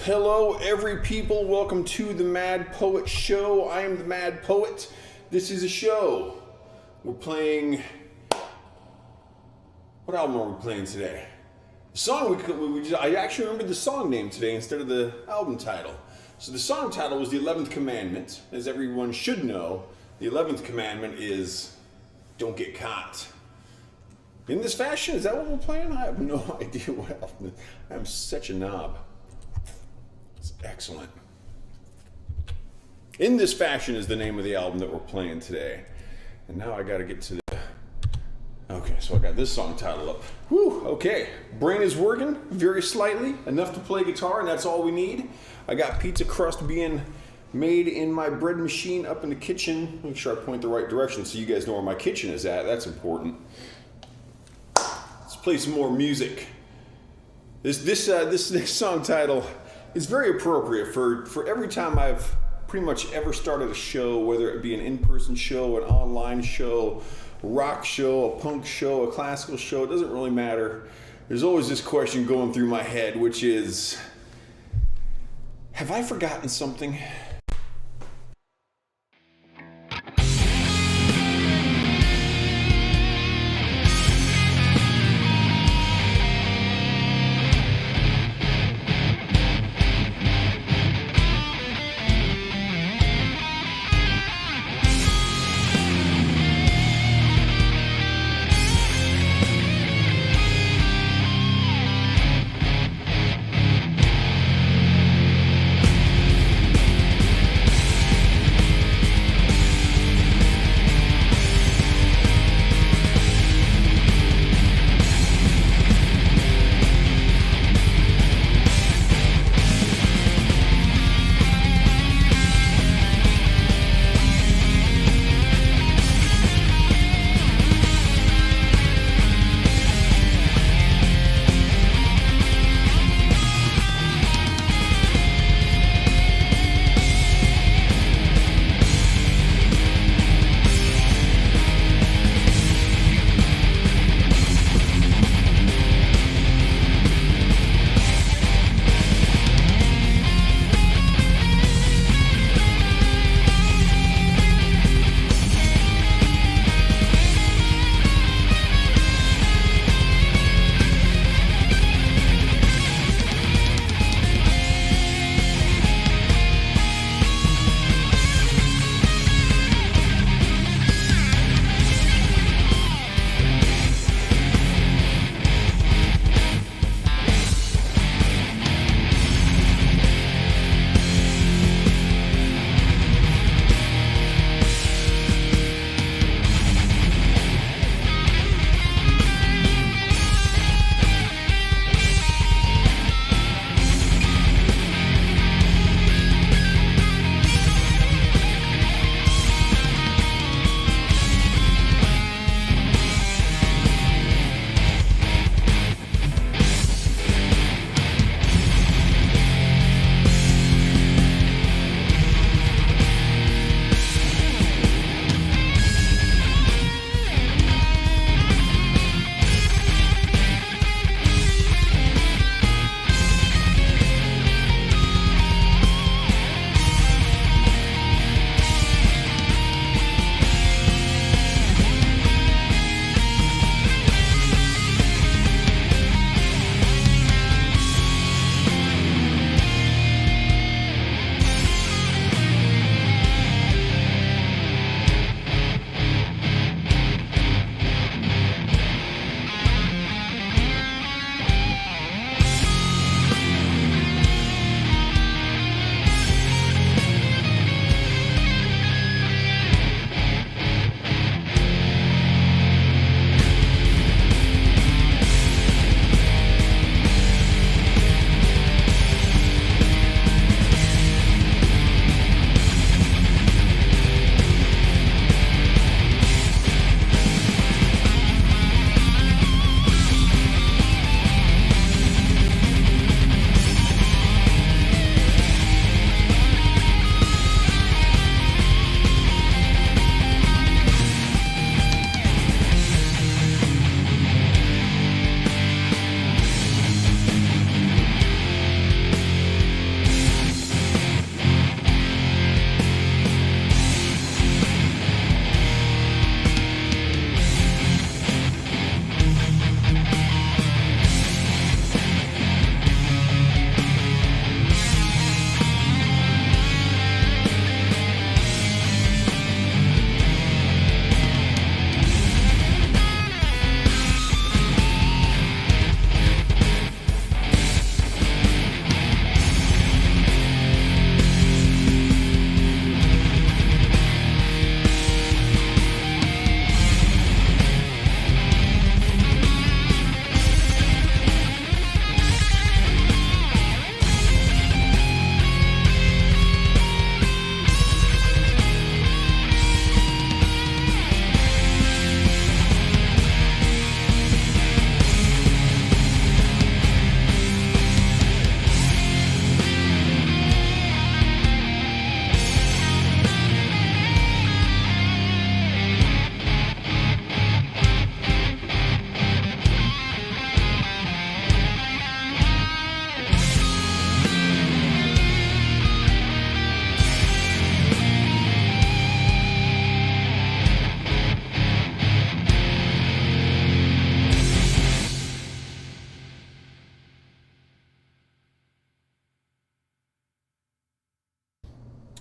Hello, every people. Welcome to the Mad Poet Show. I am the Mad Poet. This is a show. We're playing. What album are we playing today? The song I actually remembered the song name today instead of the album title. So the song title was The 11th Commandment. As everyone should know, the 11th Commandment is don't get caught. In this fashion, is that what we're playing? I have no idea what album. I'm such a knob. It's excellent. In This Fashion is the name of the album that we're playing today. And now I gotta get to the... Okay, so I got this song title up. Whew, okay. Brain is working very slightly, enough to play guitar, and that's all we need. I got pizza crust being made in my bread machine up in the kitchen. Make sure I point the right direction so you guys know where my kitchen is at. That's important. Let's play some more music. This next song title is very appropriate for every time I've pretty much ever started a show, whether it be an in-person show, an online show, a rock show, a punk show, a classical show. It doesn't really matter. There's always this question going through my head, which is, have I forgotten something?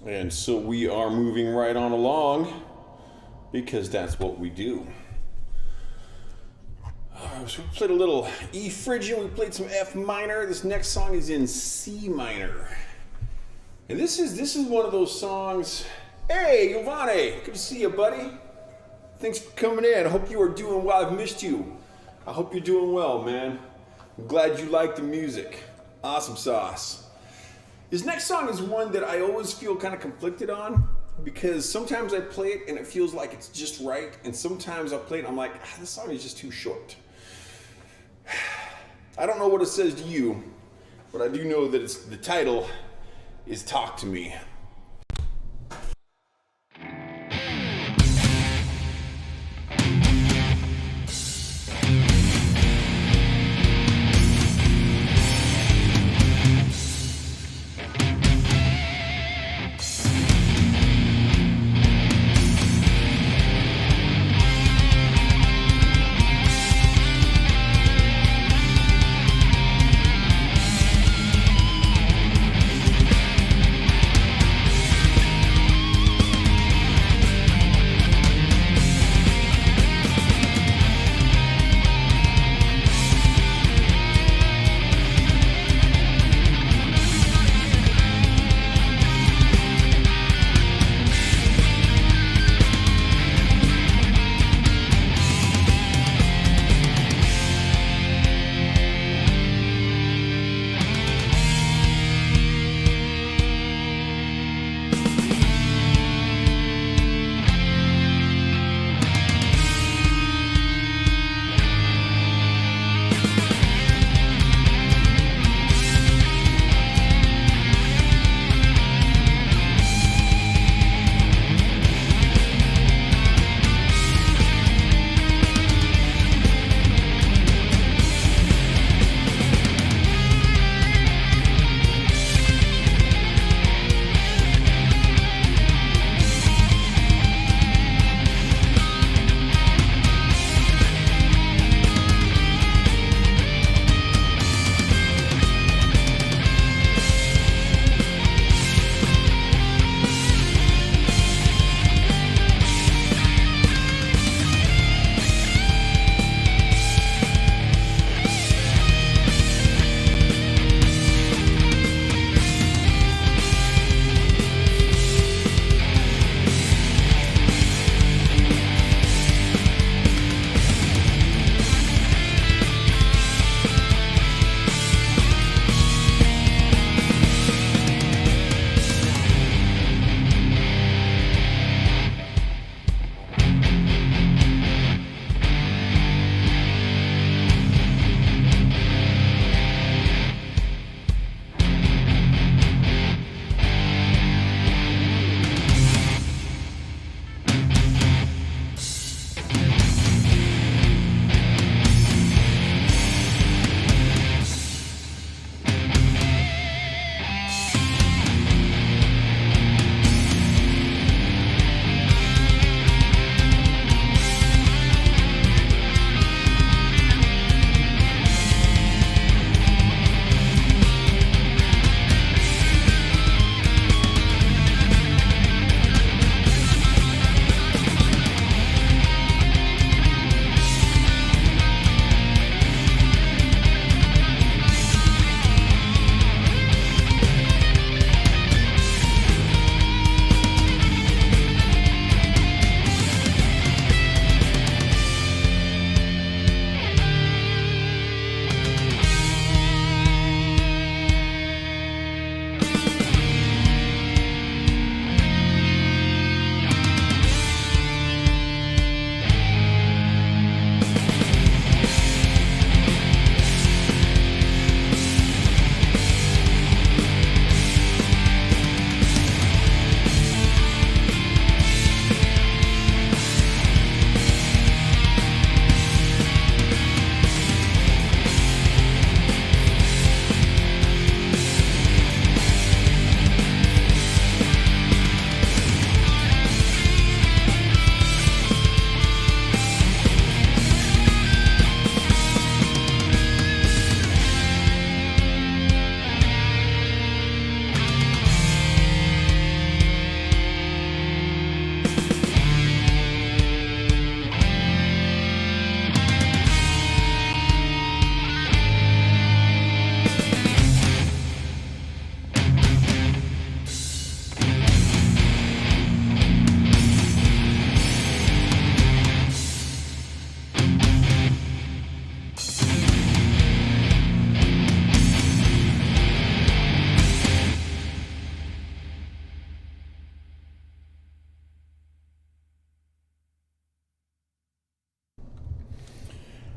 And so we are moving right on along because that's what we do. So we played a little E Phrygian, we played some F minor. This next song is in C minor. And this is one of those songs. Hey, Giovanni, good to see you, buddy. Thanks for coming in. I hope you are doing well. I've missed you. I hope you're doing well, man. I'm glad you like the music. Awesome sauce. This next song is one that I always feel kind of conflicted on because sometimes I play it and it feels like it's just right, and sometimes I play it and I'm like, this song is just too short. I don't know what it says to you, but I do know that the title is Talk to Me.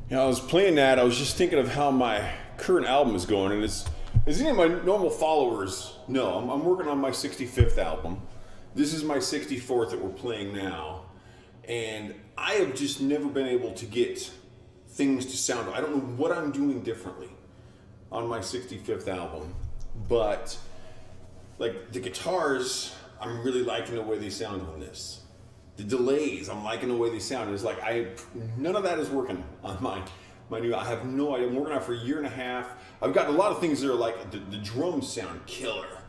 I was playing that, I was just thinking of how my current album is going, and as any of my normal followers know, I'm working on my 65th album. This is my 64th that we're playing now, and I have just never been able to get things to sound. I don't know what I'm doing differently on my 65th album, but like the guitars, I'm really liking the way they sound on this. The delays, I'm liking the way they sound. It's like none of that is working on my new. I have no idea. I'm working on it for a year and a half. I've got a lot of things that are like the drums sound killer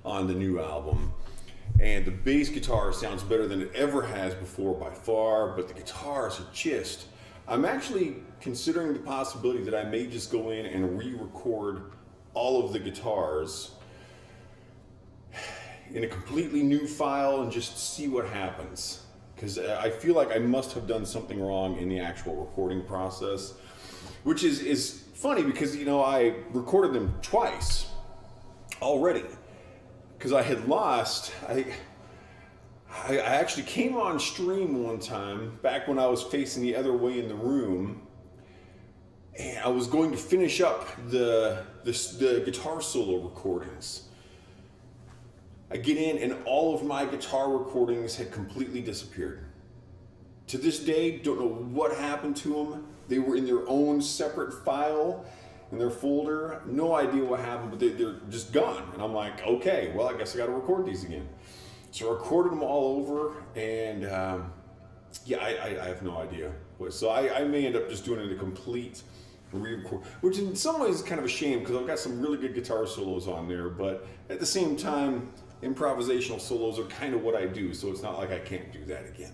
on the new album, and the bass guitar sounds better than it ever has before by far. But the guitars are just. I'm actually considering the possibility that I may just go in and re-record all of the guitars in a completely new file and just see what happens. Because I feel like I must have done something wrong in the actual recording process, which is funny because, I recorded them twice already because I had lost. I actually came on stream one time back when I was facing the other way in the room, and I was going to finish up the guitar solo recordings. I get in and all of my guitar recordings had completely disappeared. To this day, don't know what happened to them. They were in their own separate file in their folder. No idea what happened, but they're just gone. And I'm like, okay, well, I guess I got to record these again. So I recorded them all over, and I have no idea. So I may end up just doing a complete re-record, which in some ways is kind of a shame because I've got some really good guitar solos on there, but at the same time, improvisational solos are kind of what I do, so it's not like I can't do that again.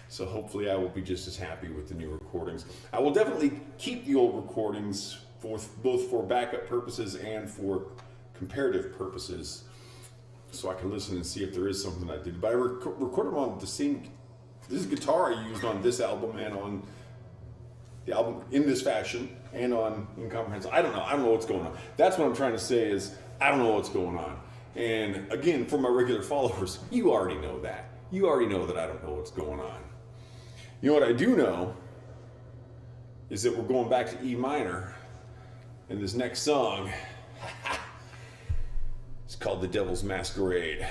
So hopefully I will be just as happy with the new recordings. I will definitely keep the old recordings both for backup purposes and for comparative purposes, so I can listen and see if there is something I did. But I recorded them on this is guitar I used on this album and on the album in this fashion and on Incomprehensible. I don't know what's going on. That's what I'm trying to say is I don't know what's going on. And again, for my regular followers, you already know that. You already know that I don't know what's going on. You know what I do know is that we're going back to E minor, and this next song is called The Devil's Masquerade.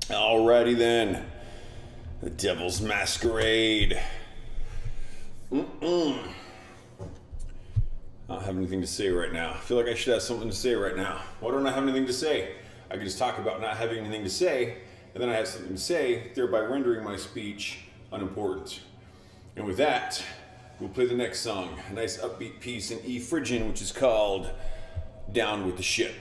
Alrighty then. The Devil's Masquerade. I don't have anything to say right now. I feel like I should have something to say right now. Why don't I have anything to say? I could just talk about not having anything to say, and then I have something to say, thereby rendering my speech unimportant. And with that, we'll play the next song. A nice upbeat piece in E Phrygian, which is called Down with the Ship.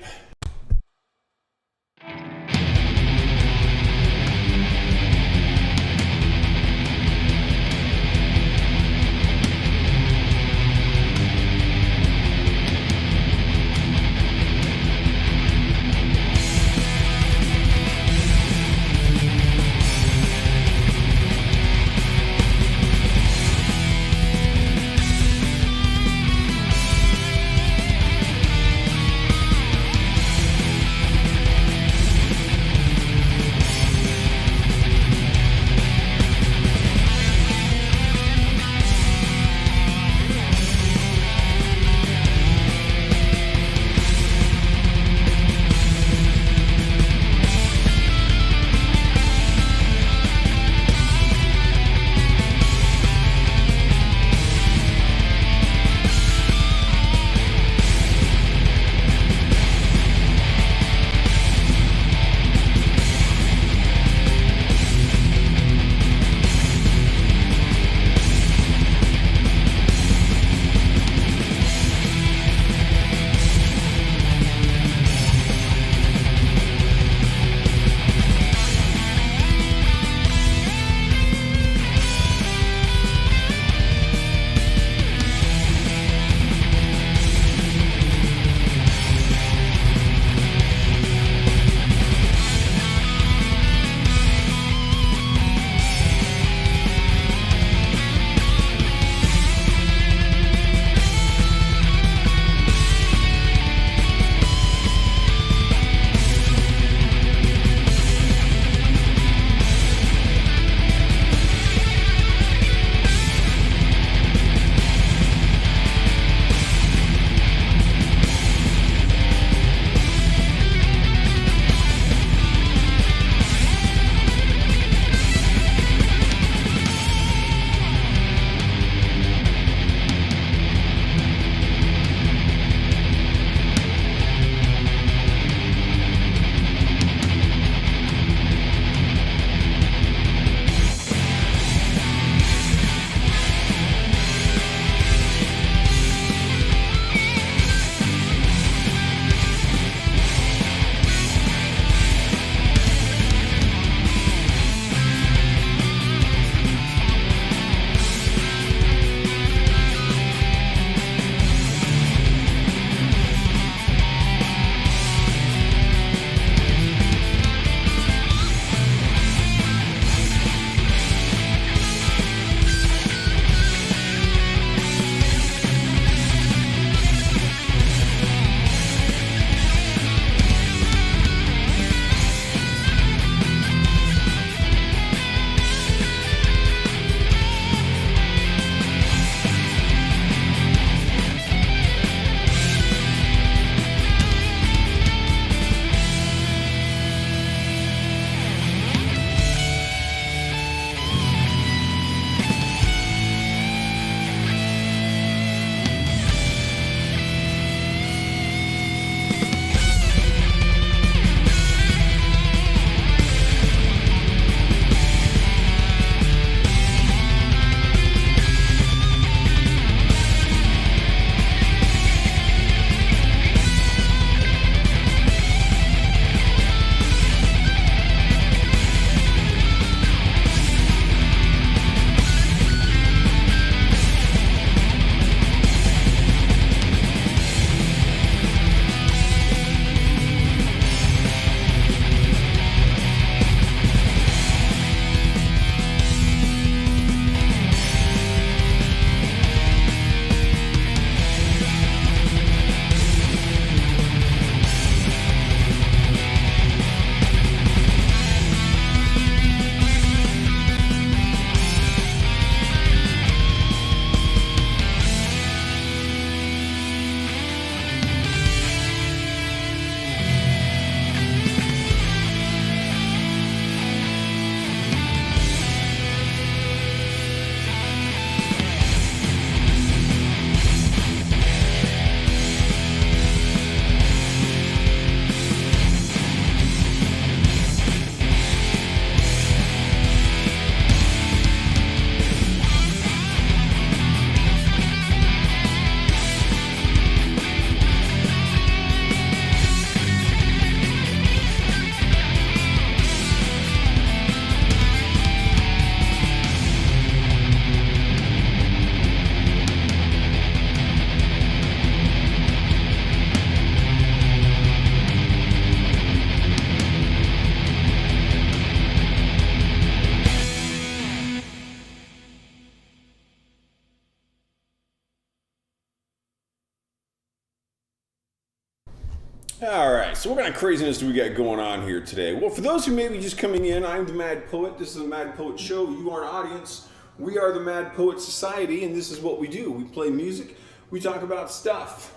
All right, so what kind of craziness do we got going on here today? Well, for those who may be just coming in, I'm the Mad Poet. This is the Mad Poet Show. You are an audience. We are the Mad Poet Society, and this is what we do. We play music. We talk about stuff.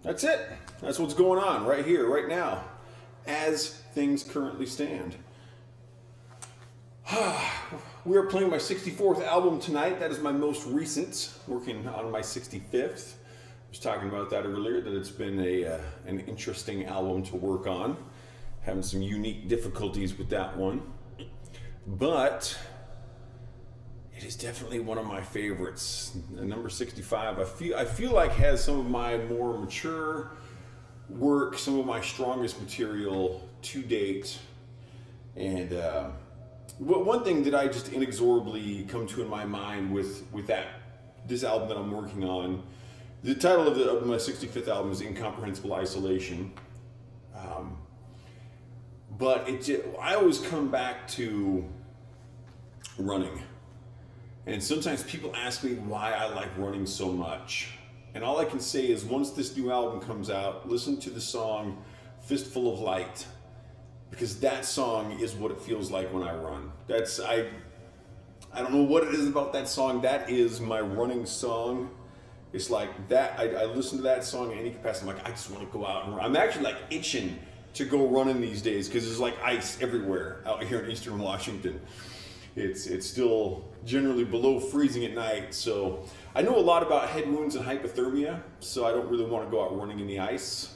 That's it. That's what's going on right here, right now, as things currently stand. We are playing my 64th album tonight. That is my most recent, working on my 65th. I was talking about that earlier, that it's been an interesting album to work on. Having some unique difficulties with that one. But it is definitely one of my favorites. Number 65, I feel like has some of my more mature work, some of my strongest material to date. And one thing that I just inexorably come to in my mind with this album that I'm working on, the title of my 65th album is Incomprehensible Isolation. But I always come back to running. And sometimes people ask me why I like running so much. And all I can say is once this new album comes out, listen to the song Fistful of Light. Because that song is what it feels like when I run. I don't know what it is about that song. That is my running song. It's like that. I listen to that song in any capacity. I'm like, I just want to go out and run. I'm actually like itching to go running these days because there's like ice everywhere out here in Eastern Washington. It's still generally below freezing at night. So I know a lot about head wounds and hypothermia. So I don't really want to go out running in the ice,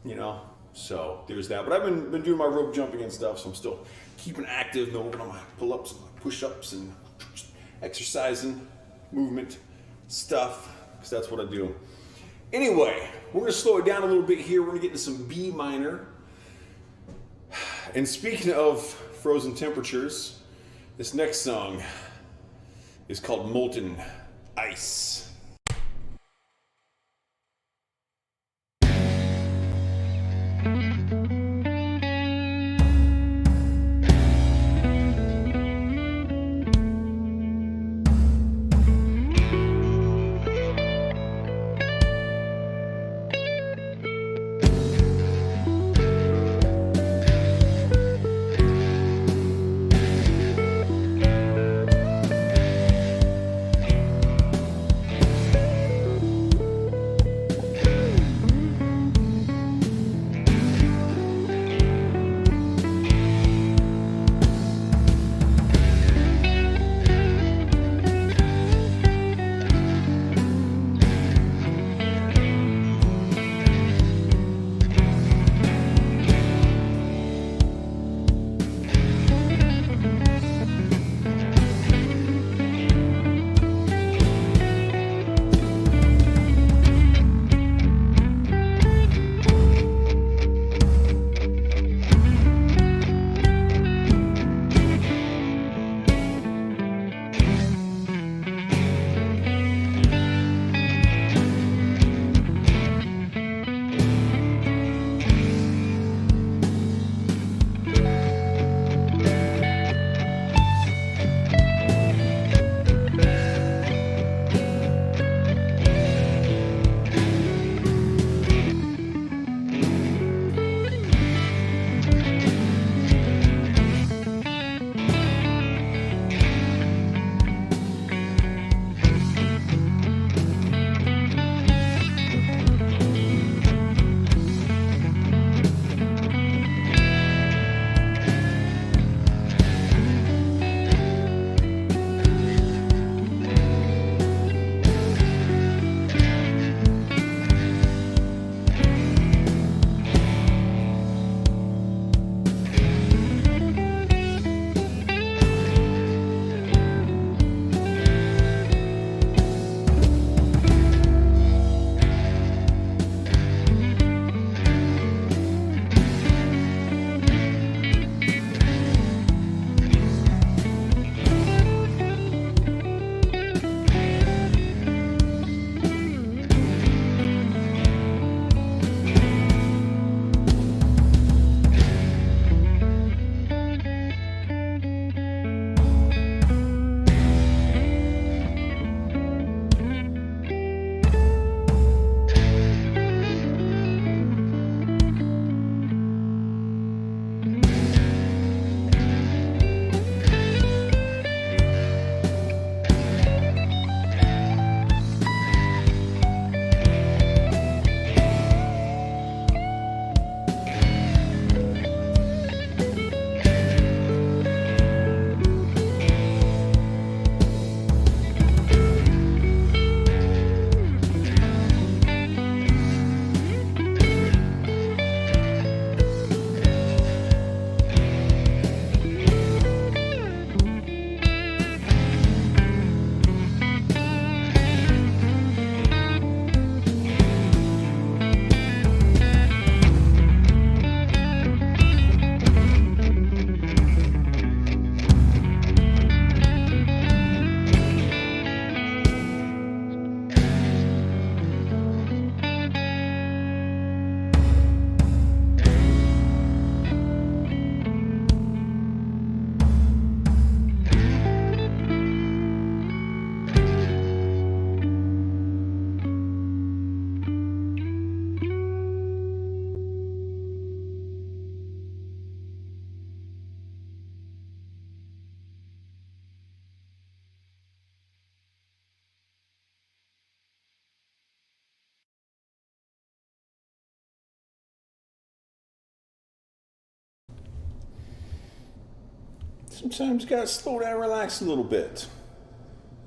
you know. So there's that. But I've been doing my rope jumping and stuff. So I'm still keeping active, working on my pull-ups, my push-ups, and exercising, movement stuff. Because that's what I do. Anyway, we're going to slow it down a little bit here. We're going to get into some B minor. And speaking of frozen temperatures, this next song is called Molten Ice. sometimes you gotta slow down, relax a little bit.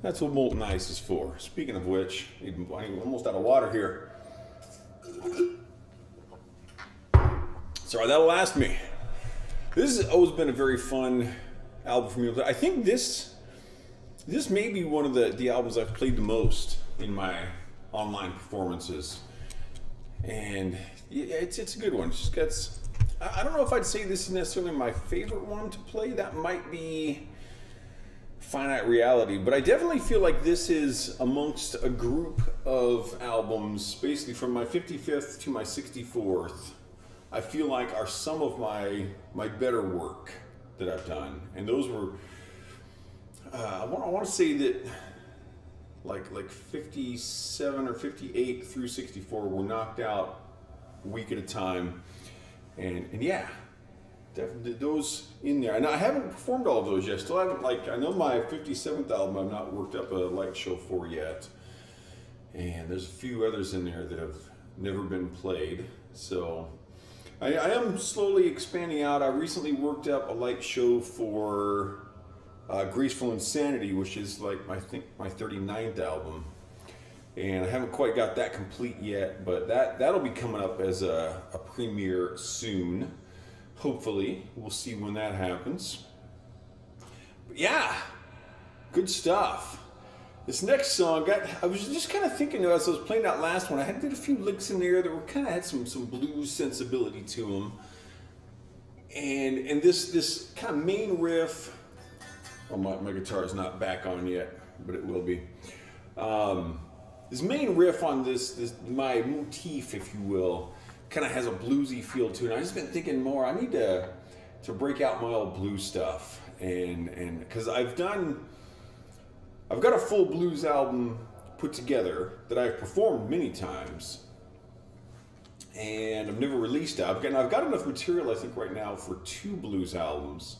That's what Molten Ice is for. Speaking of which, I'm almost out of water here. Sorry, that'll last me. This has always been a very fun album for me. I think this may be one of the albums I've played the most in my online performances. And yeah, it's a good one. I don't know if I'd say this is necessarily my favorite one to play. That might be Finite Reality, but I definitely feel like this is amongst a group of albums, basically from my 55th to my 64th, I feel like are some of my better work that I've done. And those were, I want to say that like 57 or 58 through 64 were knocked out a week at a time. And yeah, definitely those in there. And I haven't performed all of those yet. Still haven't, I know my 57th album I've not worked up a light show for yet. And there's a few others in there that have never been played. So I am slowly expanding out. I recently worked up a light show for Graceful Insanity, which is I think my 39th album. And I haven't quite got that complete yet, but that'll be coming up as a premiere soon. Hopefully, we'll see when that happens. But yeah, good stuff. This next song, I was just kind of thinking as I was playing that last one, I did a few licks in there that were kind of had some blues sensibility to them. And this kind of main riff, oh, my guitar is not back on yet, but it will be. This main riff on my motif, if you will, kind of has a bluesy feel to it. And I've just been thinking more, I need to break out my old blues stuff. And because I've got a full blues album put together that I've performed many times. And I've never released it. I've got enough material, I think, right now for 2 blues albums.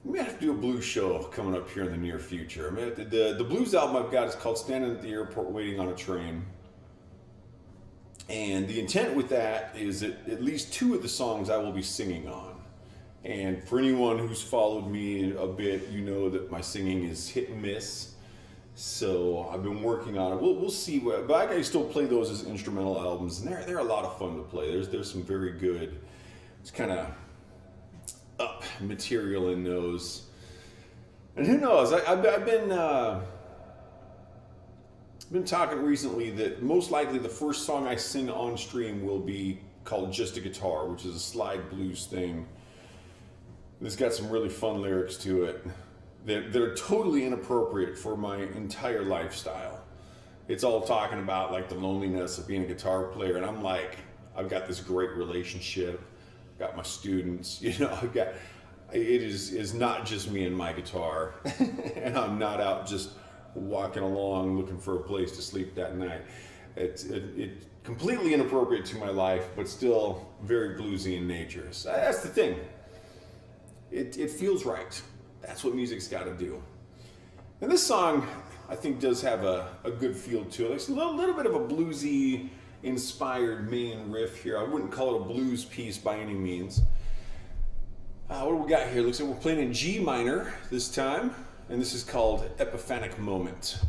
We may have to do a blues show coming up here in the near future. I mean, the blues album I've got is called Standing at the Airport Waiting on a Train. And the intent with that is that at least 2 of the songs I will be singing on. And for anyone who's followed me a bit, you know that my singing is hit and miss. So I've been working on it. We'll see. But I can still play those as instrumental albums. And they're a lot of fun to play. There's some very good, it's kind of up material in those. And who knows, I've been talking recently that most likely the first song I sing on stream will be called Just a Guitar, which is a slide blues thing. It's got some really fun lyrics to it that are totally inappropriate for my entire lifestyle. It's all talking about the loneliness of being a guitar player, and I'm I've got this great relationship, got my students, it is not just me and my guitar, and I'm not out just walking along looking for a place to sleep that night. It's completely inappropriate to my life, but still very bluesy in nature. So that's the thing. It feels right. That's what music's got to do. And this song, I think, does have a good feel to it. It's a little bit of a bluesy inspired main riff here. I wouldn't call it a blues piece by any means. What do we got here? Looks like we're playing in G minor this time, and this is called Epiphanic Moment.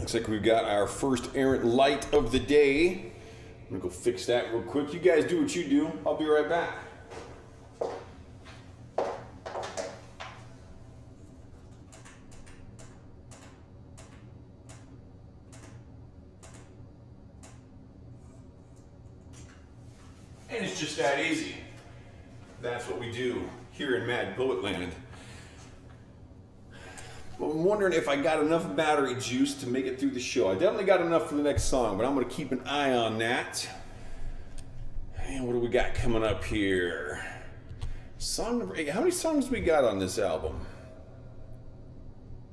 Looks like we've got our first errant light of the day. I'm gonna go fix that real quick. You guys do what you do. I'll be right back. And it's just that easy. That's what we do here in Mad Poet Land. I'm wondering if I got enough battery juice to make it through the show. I definitely got enough for the next song, but I'm going to keep an eye on that. And what do we got coming up here? Song number 8. How many songs we got on this album?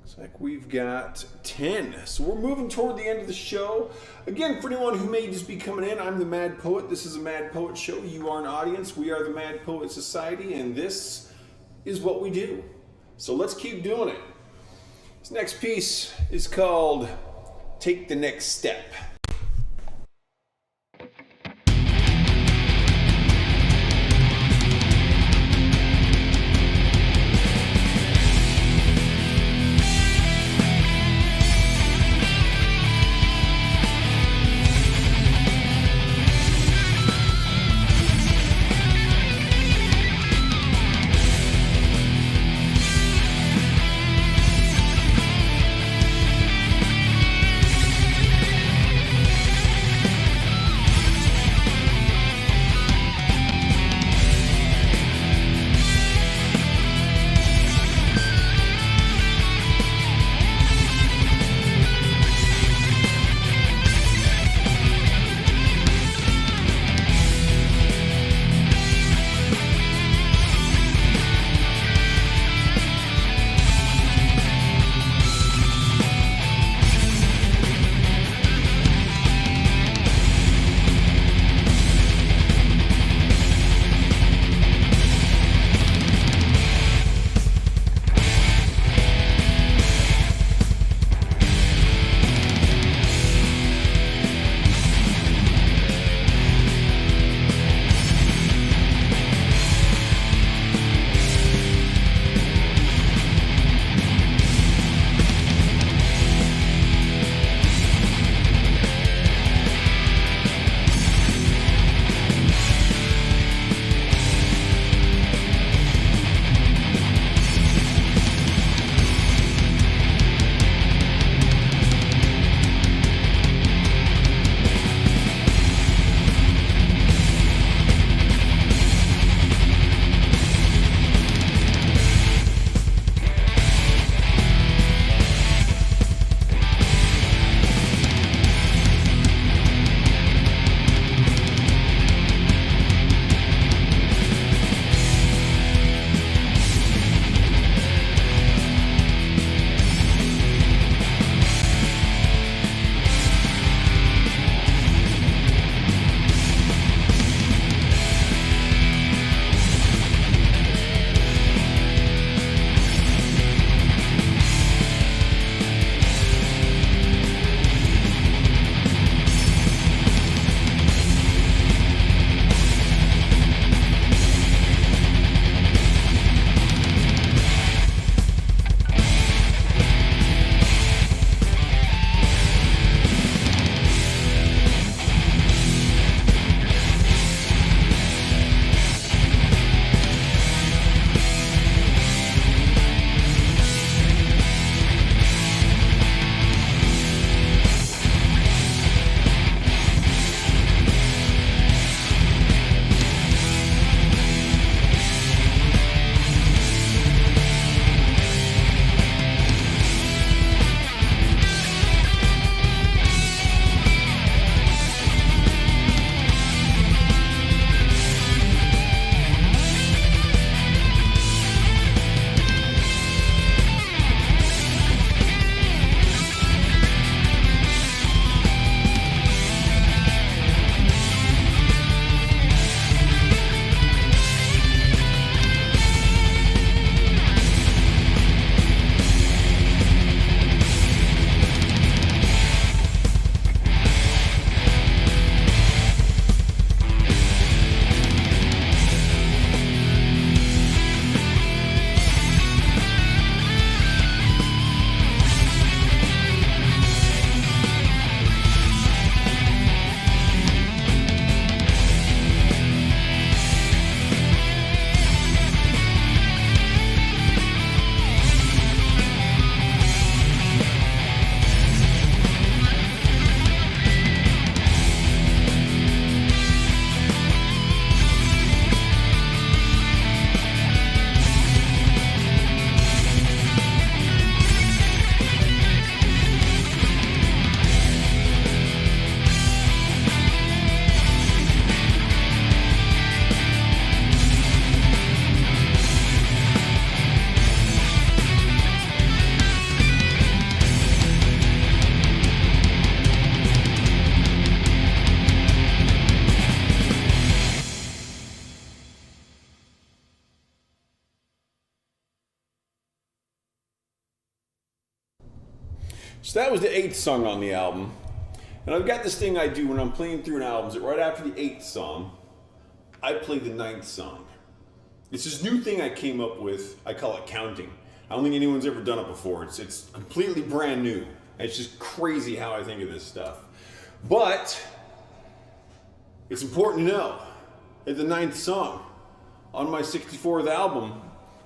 Looks like we've got 10. So we're moving toward the end of the show. Again, for anyone who may just be coming in, I'm the Mad Poet. This is a Mad Poet show. You are an audience. We are the Mad Poet Society, and this is what we do. So let's keep doing it. This next piece is called Take the Next Step. So that was the 8th song on the album. And I've got this thing I do when I'm playing through an album, that right after the 8th song, I play the 9th song. It's this new thing I came up with. I call it counting. I don't think anyone's ever done it before. It's completely brand new. It's just crazy how I think of this stuff. But it's important to know that the 9th song on my 64th album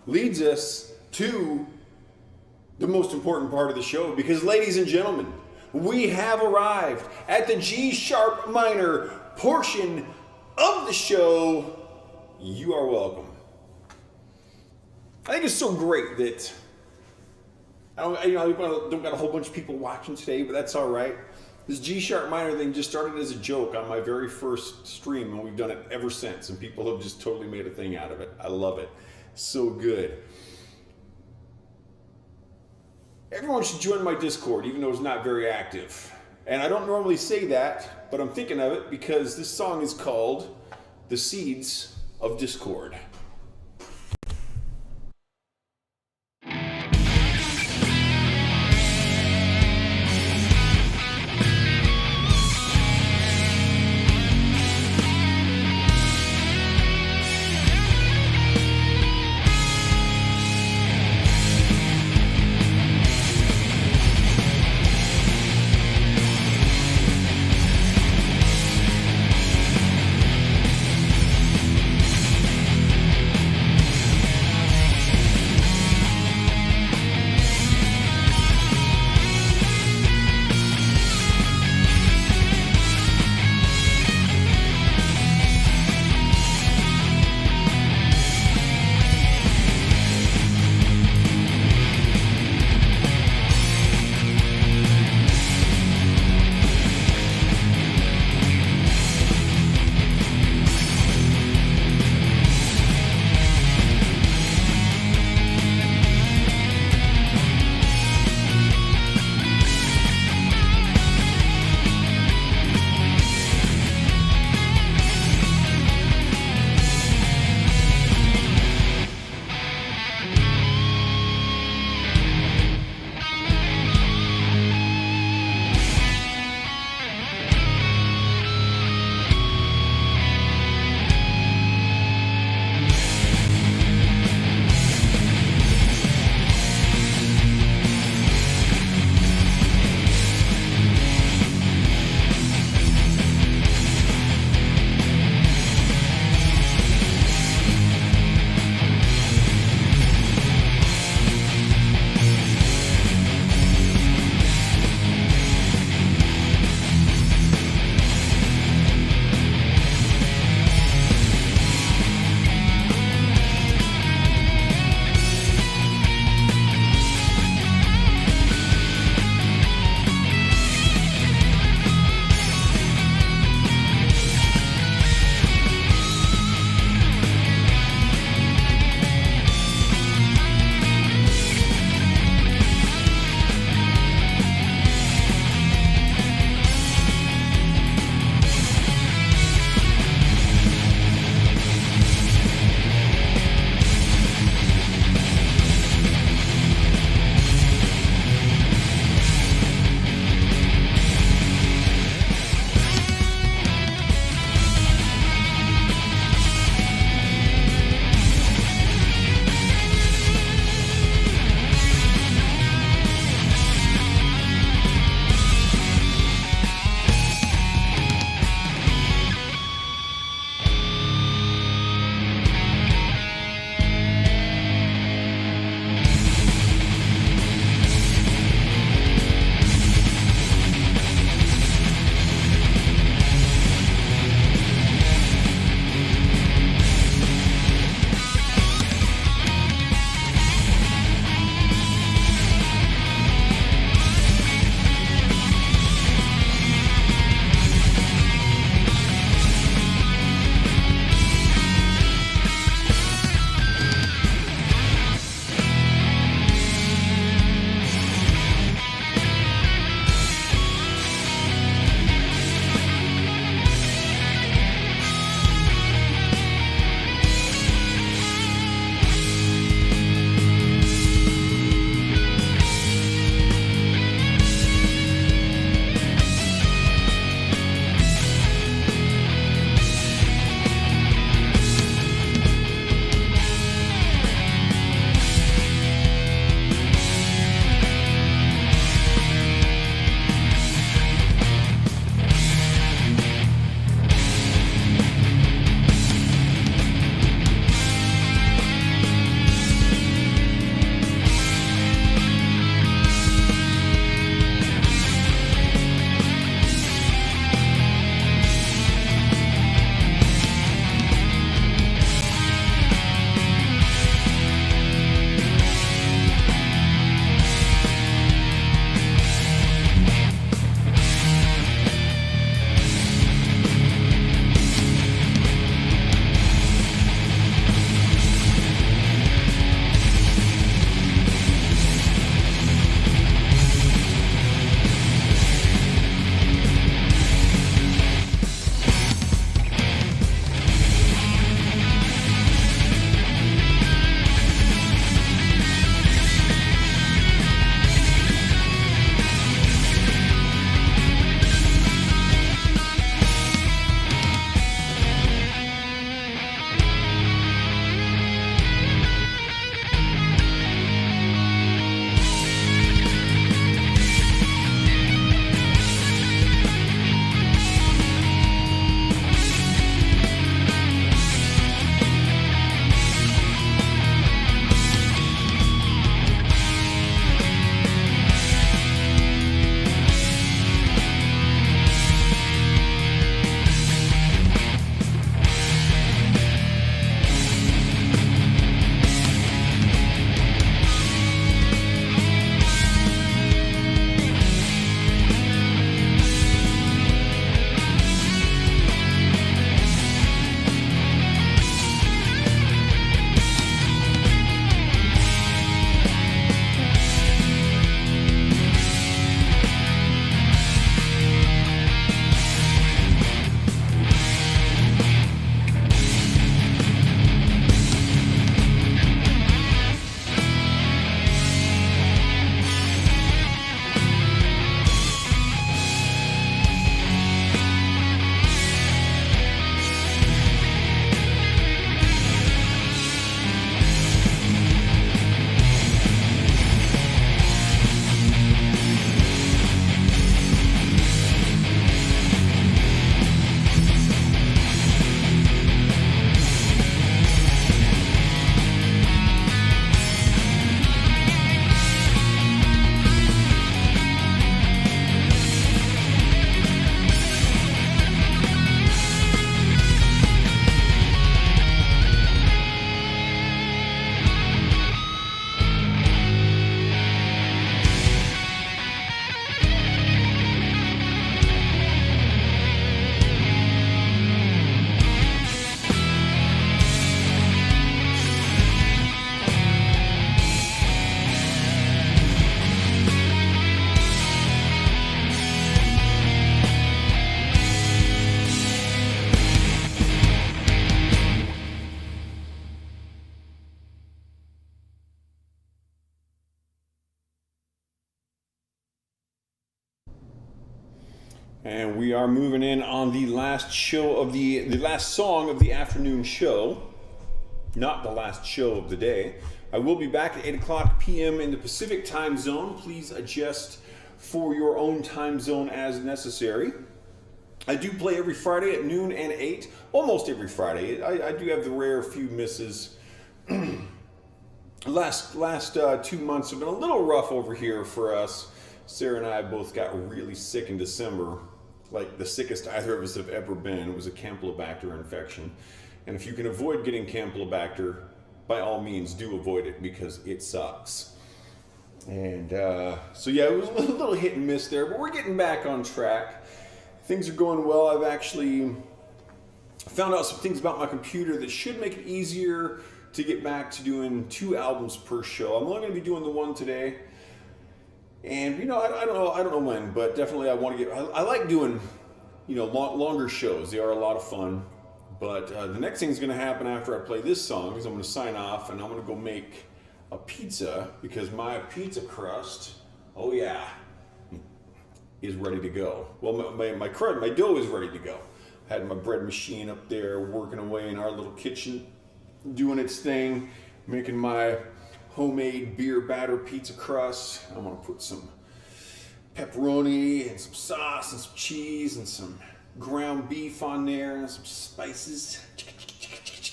leads us to the most important part of the show, because, ladies and gentlemen, we have arrived at the G sharp minor portion of the show. You are welcome. I think it's so great that I don't got a whole bunch of people watching today, but that's all right. This G sharp minor thing just started as a joke on my very first stream, and we've done it ever since, and people have just totally made a thing out of it. I love it. So good. Everyone should join my Discord, even though it's not very active. And I don't normally say that, but I'm thinking of it because this song is called The Seeds of Discord. And we are moving in on the last show of the last song of the afternoon show. Not the last show of the day. I will be back at 8 o'clock p.m. in the Pacific time zone. Please adjust for your own time zone as necessary. I do play every Friday at noon and 8. Almost every Friday. I do have the rare few misses. Last 2 months have been a little rough over here for us. Sarah and I both got really sick in December. Like the sickest either of us have ever been. It was a Campylobacter infection. And if you can avoid getting Campylobacter, by all means do avoid it because it sucks. And so yeah, it was a little hit and miss there, but we're getting back on track. Things are going well. I've actually found out some things about my computer that should make it easier to get back to doing 2 albums per show. I'm only going to be doing the one today. And I don't know when, but definitely I want to I like doing, longer shows. They are a lot of fun. But the next thing is going to happen after I play this song is I'm going to sign off and I'm going to go make a pizza because my pizza crust, oh yeah, is ready to go. Well, my dough is ready to go. I had my bread machine up there working away in our little kitchen, doing its thing, making my homemade beer batter pizza crust. I'm gonna put some pepperoni and some sauce and some cheese and some ground beef on there and some spices.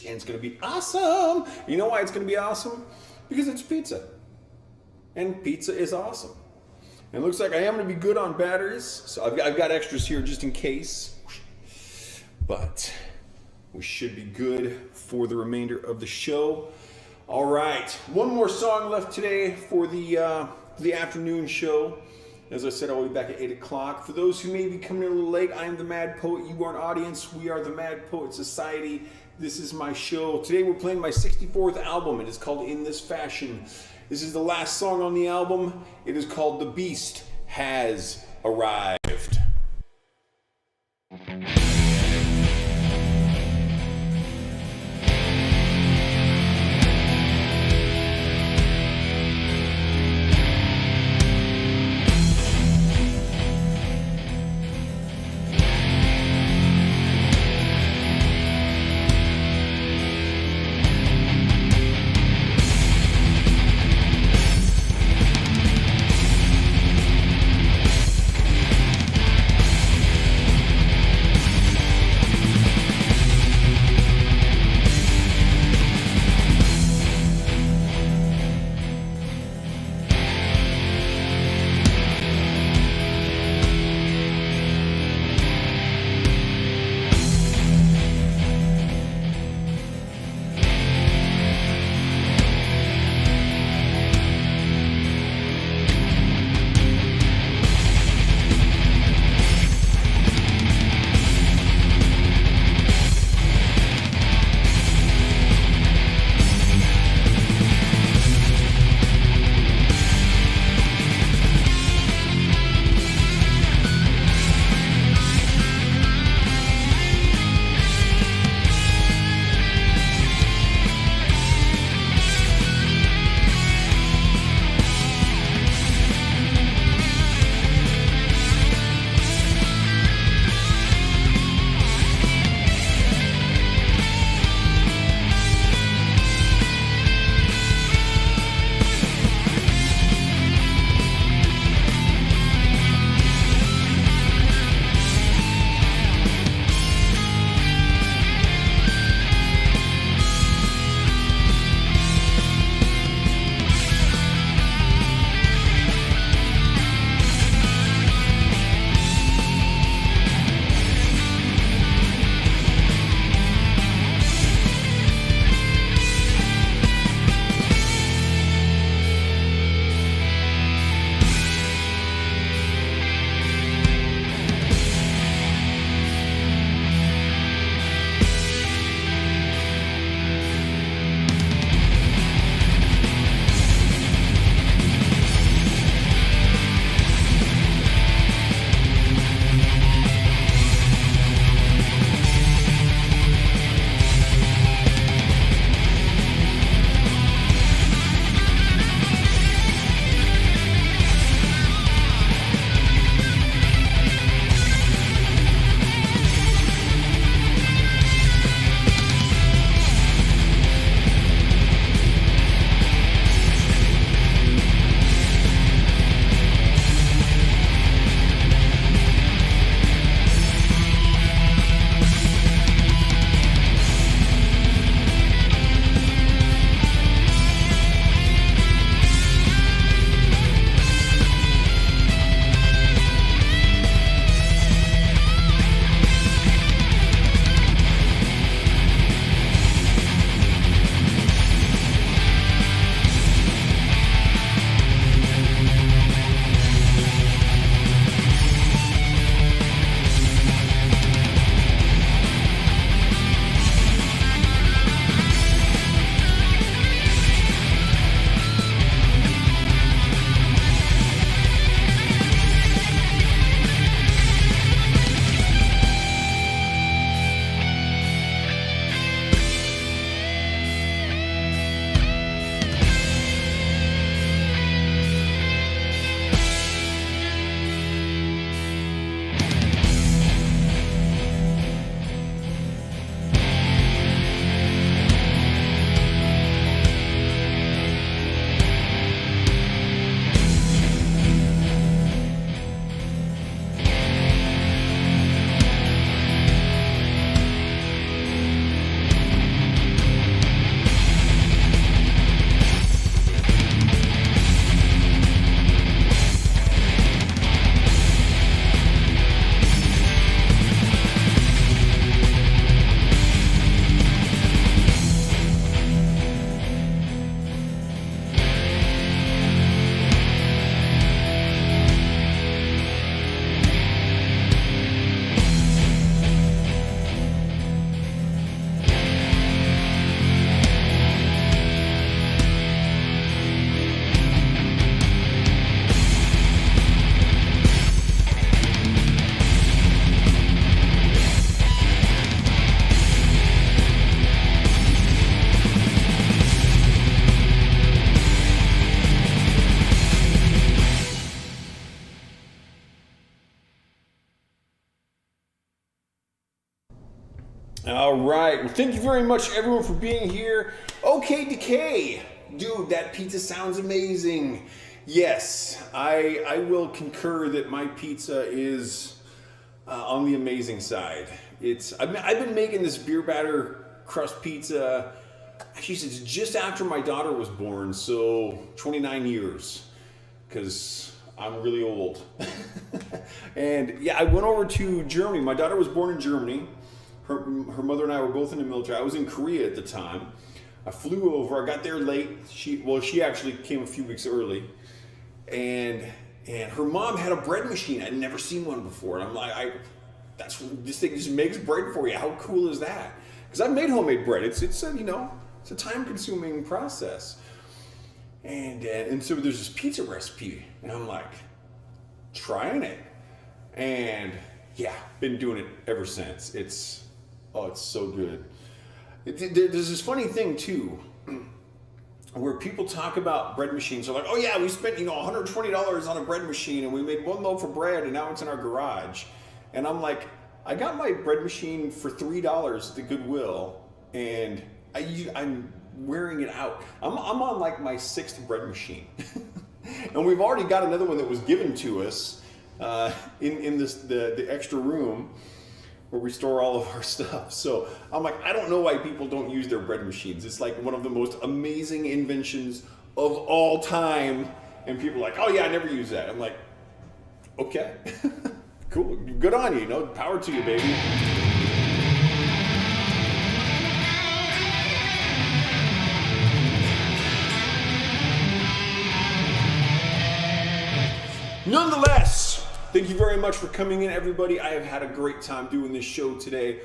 And it's gonna be awesome. You know why it's gonna be awesome? Because it's pizza. And pizza is awesome. And it looks like I am gonna be good on batteries. So I've got extras here just in case. But we should be good for the remainder of the show. All right, one more song left today for the afternoon show. As I said, I'll be back at 8 o'clock. For those who may be coming in a little late, I am the Mad Poet. You are an audience. We are the Mad Poet Society. This is my show. Today we're playing my 64th album. It is called In This Fashion. This is the last song on the album. It is called The Beast Has Arrived. All right. Well, thank you very much, everyone, for being here. Okay, Decay. Dude, that pizza sounds amazing. Yes, I will concur that my pizza is on the amazing side. I've been making this beer batter crust pizza. Actually, it's just after my daughter was born, so 29 years, because I'm really old. And yeah, I went over to Germany. My daughter was born in Germany. Her mother and I were both in the military. I was in Korea at the time. I flew over. I got there late. She actually came a few weeks early. And her mom had a bread machine. I'd never seen one before. And I'm like, this thing just makes bread for you. How cool is that? Because I've made homemade bread. It's a time-consuming process. And so there's this pizza recipe, and I'm like, trying it. And yeah, been doing it ever since. It's so good. There's this funny thing too, where people talk about bread machines. They're like, oh yeah, we spent $120 on a bread machine, and we made one loaf of bread, and now it's in our garage. And I'm like, I got my bread machine for $3 at the Goodwill, and I'm wearing it out. I'm on like my 6th bread machine. And we've already got another one that was given to us in the extra room where we store all of our stuff. So I'm like, I don't know why people don't use their bread machines. It's like one of the most amazing inventions of all time. And people are like, oh yeah, I never use that. I'm like, okay, cool, good on you, power to you, baby. Nonetheless, thank you very much for coming in, everybody. I have had a great time doing this show today.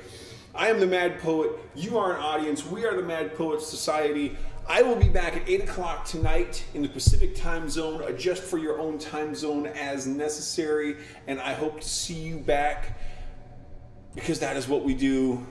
I am the Mad Poet. You are an audience. We are the Mad Poet Society. I will be back at 8 o'clock tonight in the Pacific time zone. Adjust for your own time zone as necessary. And I hope to see you back, because that is what we do.